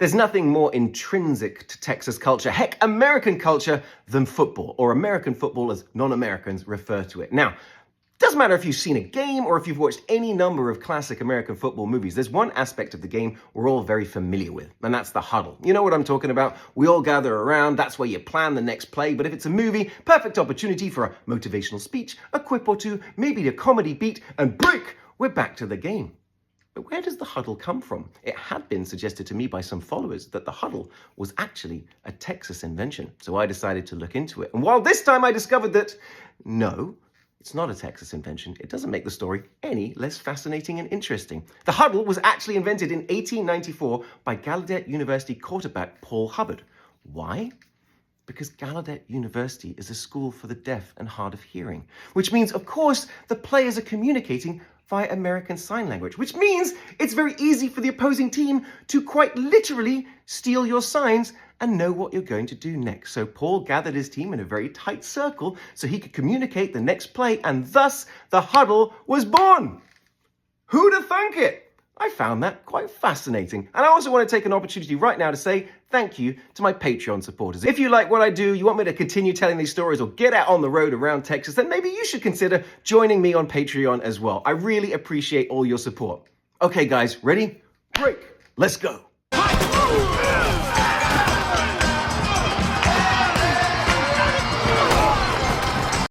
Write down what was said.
There's nothing more intrinsic to Texas culture, heck, American culture, than football, or American football as non-Americans refer to it. Now, doesn't matter if you've seen a game or if you've watched any number of classic American football movies, there's one aspect of the game we're all very familiar with, and that's the huddle. You know what I'm talking about? We all gather around, that's where you plan the next play, but if it's a movie, perfect opportunity for a motivational speech, a quip or two, maybe a comedy beat, and break, we're back to the game. But where does the huddle come from? It had been suggested to me by some followers that the huddle was actually a Texas invention, so I decided to look into it. And while this time I discovered that, no, it's not a Texas invention, it doesn't make the story any less fascinating and interesting. The huddle was actually invented in 1894 by Gallaudet University quarterback Paul Hubbard. Why? Because Gallaudet University is a school for the deaf and hard of hearing, which means, of course, the players are communicating via American Sign Language, which means it's very easy for the opposing team to quite literally steal your signs and know what you're going to do next. So Paul gathered his team in a very tight circle so he could communicate the next play, and thus the huddle was born. Who'd have thunk it? I found that quite fascinating. And I also want to take an opportunity right now to say thank you to my Patreon supporters. If you like what I do, you want me to continue telling these stories or get out on the road around Texas, then maybe you should consider joining me on Patreon as well. I really appreciate all your support. Okay, guys, ready? Break. Let's go.